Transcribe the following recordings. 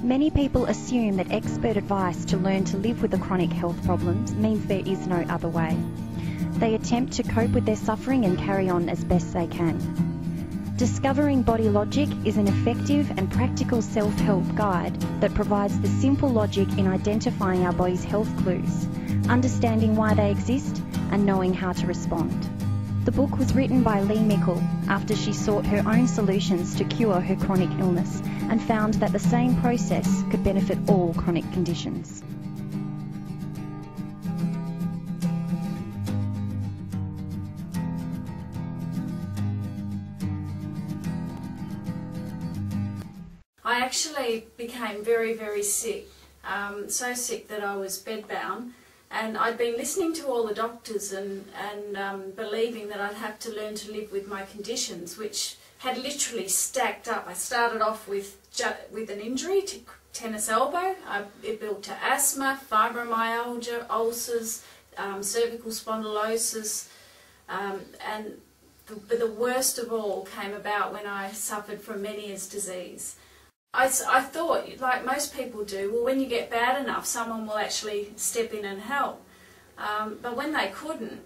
Many people assume that expert advice to learn to live with the chronic health problems means there is no other way. They attempt to cope with their suffering and carry on as best they can. Discovering Body Logic is an effective and practical self-help guide that provides the simple logic in identifying our body's health clues, understanding why they exist, and knowing how to respond. The book was written by Lee Mickle after she sought her own solutions to cure her chronic illness and found that the same process could benefit all chronic conditions. I actually became very, very sick, so sick that I was bedbound, and I'd been listening to all the doctors and believing that I'd have to learn to live with my conditions, which had literally stacked up. I started off with an injury to tennis elbow. It built to asthma, fibromyalgia, ulcers, cervical spondylosis, and the worst of all came about when I suffered from Meniere's disease. I thought, like most people do, well, when you get bad enough, someone will actually step in and help. But when they couldn't,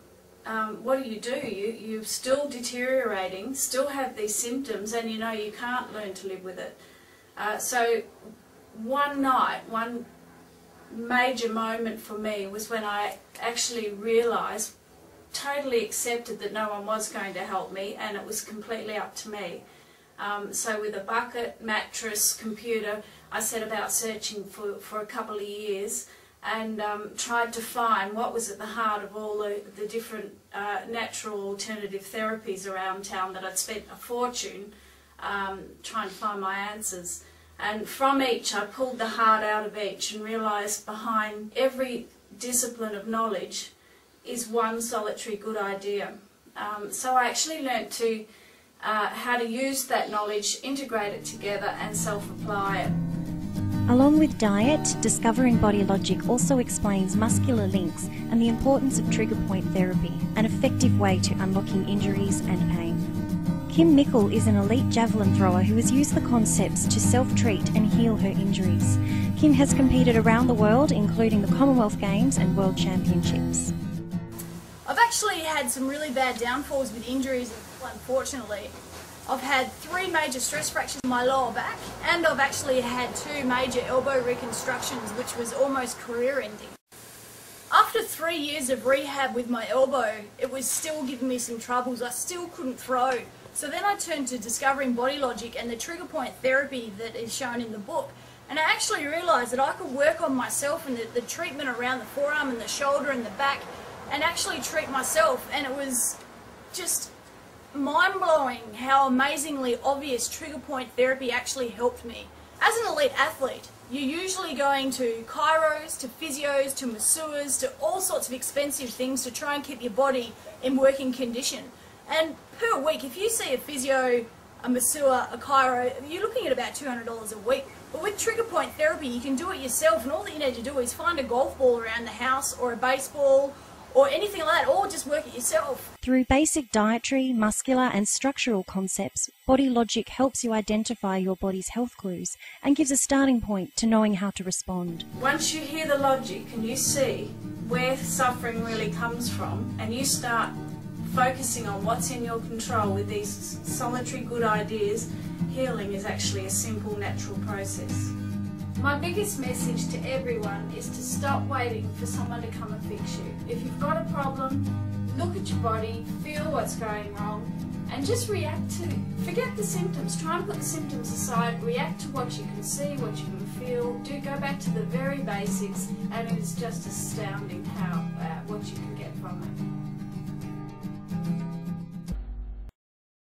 what do? You're still deteriorating, still have these symptoms, and you know you can't learn to live with it. So one night, one major moment for me was when I actually realised, totally accepted that no one was going to help me, and it was completely up to me. So with a bucket, mattress, computer, I set about searching for a couple of years and tried to find what was at the heart of all the different natural alternative therapies around town that I'd spent a fortune trying to find my answers. And from each, I pulled the heart out of each and realised behind every discipline of knowledge is one solitary good idea. So I actually learnt to how to use that knowledge, integrate it together and self-apply it. Along with diet, Discovering Body Logic also explains muscular links and the importance of trigger point therapy, an effective way to unlocking injuries and pain. Kim Mickle is an elite javelin thrower who has used the concepts to self-treat and heal her injuries. Kim has competed around the world, including the Commonwealth Games and World Championships. I've actually had some really bad downfalls with injuries, unfortunately. I've had 3 major stress fractures in my lower back, and I've actually had 2 major elbow reconstructions, which was almost career-ending. After 3 years of rehab with my elbow, it was still giving me some troubles. I still couldn't throw. So then I turned to Discovering Body Logic and the trigger point therapy that is shown in the book. And I actually realised that I could work on myself and the treatment around the forearm and the shoulder and the back, and actually treat myself, and it was just mind-blowing how amazingly obvious trigger point therapy actually helped me. As an elite athlete, you're usually going to chiros, to physios, to masseurs, to all sorts of expensive things to try and keep your body in working condition. And per week, if you see a physio, a masseur, a chiro, you're looking at about $200 a week. But with trigger point therapy, you can do it yourself, and all that you need to do is find a golf ball around the house or a baseball or anything like that, or just work it yourself. Through basic dietary, muscular and structural concepts, Body Logic helps you identify your body's health clues and gives a starting point to knowing how to respond. Once you hear the logic and you see where suffering really comes from, and you start focusing on what's in your control with these solitary good ideas, healing is actually a simple, natural process. My biggest message to everyone is to stop waiting for someone to come and fix you. If you've got a problem, look at your body, feel what's going wrong, and just react to it. Forget the symptoms. Try and put the symptoms aside. React to what you can see, what you can feel. Go back to the very basics, and it's just astounding what you can get from it.